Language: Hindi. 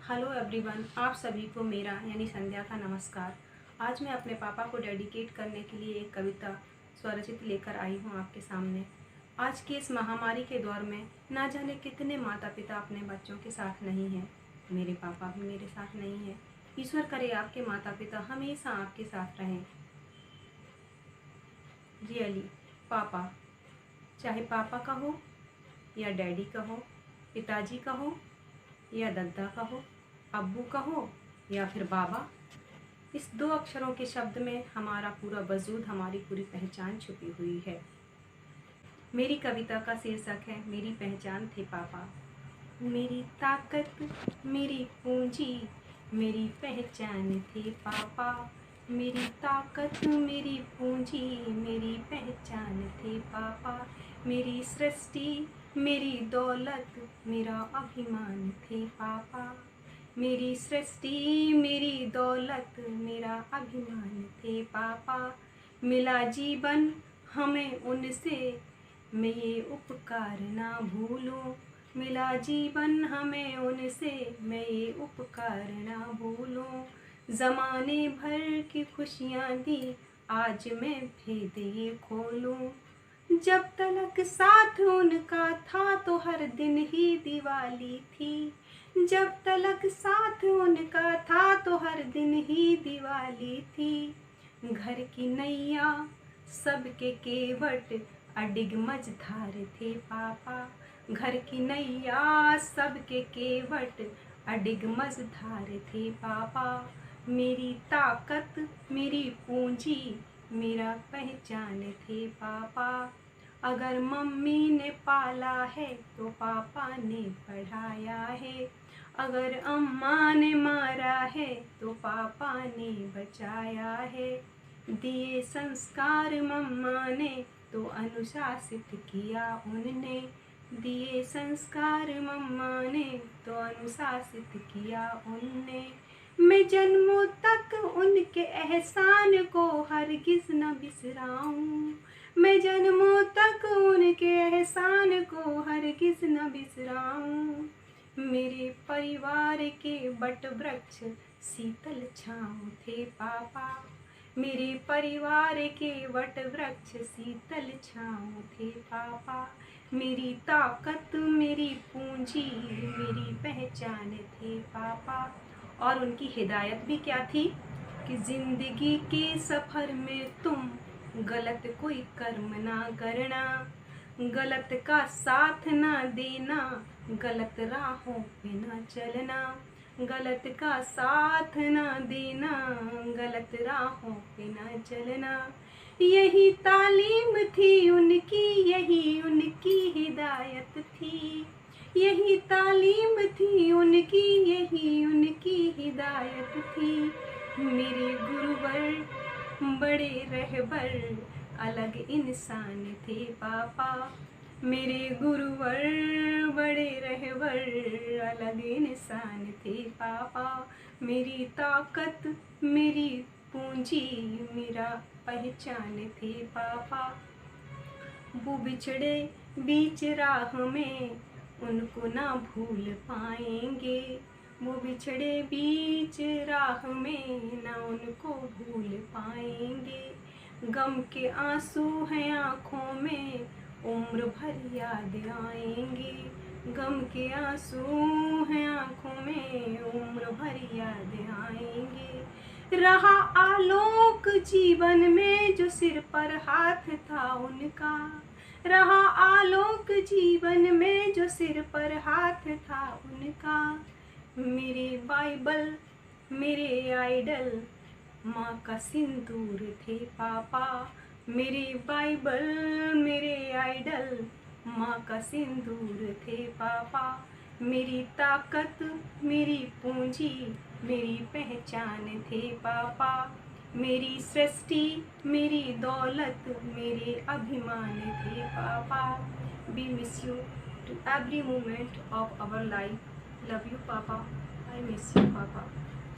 हेलो एवरीवन, आप सभी को मेरा यानी संध्या का नमस्कार। आज मैं अपने पापा को डेडिकेट करने के लिए एक कविता स्वरचित लेकर आई हूँ आपके सामने। आज के इस महामारी के दौर में ना जाने कितने माता पिता अपने बच्चों के साथ नहीं हैं। मेरे पापा भी मेरे साथ नहीं हैं। ईश्वर करे आपके माता पिता हमेशा आपके साथ रहें। रियली पापा, चाहे पापा का हो या डैडी का हो, पिताजी का हो या दादा का हो, अब्बू का हो या फिर बाबा, इस दो अक्षरों के शब्द में हमारा पूरा वजूद, हमारी पूरी पहचान छुपी हुई है। मेरी कविता का शीर्षक है मेरी पहचान थे पापा। मेरी ताकत, मेरी पूंजी, मेरी पहचान थे पापा। मेरी ताकत, मेरी पूंजी, मेरी पहचान थे पापा। मेरी सृष्टि, मेरी दौलत, मेरा अभिमान थे पापा। मेरी सृष्टि, मेरी दौलत, मेरा अभिमान थे पापा। मिला जीवन हमें उनसे, मैं ये उपकार ना भूलूं। मिला जीवन हमें उनसे, मैं ये उपकार ना भूलूं। ज़माने भर की खुशियाँ दी, आज मैं भेद ये खोलूं। जब तलक साथ उनका था तो हर दिन ही दिवाली थी। जब तलक साथ उनका था तो हर दिन ही दिवाली थी। घर की नैया सबके केवट, अडिग मझधार थे पापा। घर की नैया सबके केवट, अडिग मझधार थे पापा। मेरी ताकत, मेरी पूंजी, मेरा पहचान थे पापा। अगर मम्मी ने पाला है तो पापा ने पढ़ाया है। अगर अम्मा ने मारा है तो पापा ने बचाया है। दिए संस्कार मम्मा ने तो अनुशासित किया उनने। दिए संस्कार मम्मा ने तो अनुशासित किया उनने। मैं जन्मों तक उनके एहसान को हरगिज न बिसराऊं। मैं जन्मों तक उनके एहसान को हरगिज न बिसराऊं। मेरे परिवार के बट वृक्ष शीतल छाँव थे पापा। मेरे परिवार के वट वृक्ष शीतल छाँव थे पापा। मेरी ताकत, मेरी पूंजी, मेरी पहचान थे पापा। और उनकी हिदायत भी क्या थी कि जिंदगी के सफ़र में तुम गलत कोई कर्म ना करना। गलत का साथ ना देना, गलत राहों पे ना चलना। गलत का साथ ना देना, गलत राहों पे ना चलना। यही तालीम थी उनकी, यही उनकी हिदायत थी। यही तालीम थी उनकी, यही उनकी हिदायत थी। मेरे गुरुवर, बड़े रहबर, अलग इंसान थे पापा। मेरे गुरुवर, बड़े रहबर, अलग इंसान थे पापा। मेरी ताकत, मेरी पूंजी, मेरा पहचान थे पापा। वो बिछड़े बीच राह में, उनको ना भूल पाएंगे। वो बिछड़े बीच राह में, ना उनको भूल पाएंगे। गम के आंसू हैं आँखों में, उम्र भर याद आएंगे। गम के आंसू हैं आँखों में, उम्र भर याद आएंगे। रहा आलोक जीवन में जो सिर पर हाथ था उनका। रहा आलोक जीवन में जो सिर पर हाथ था उनका। मेरे बाइबल, मेरे आइडल, माँ का सिंदूर थे पापा। मेरे बाइबल, मेरे आइडल, माँ का सिंदूर थे पापा। मेरी ताकत, मेरी पूंजी, मेरी पहचान थे पापा। मेरी सृष्टि, मेरी दौलत, मेरे अभिमान थे पापा। We miss you to every moment of our life. Love you, Papa. I miss you, Papa.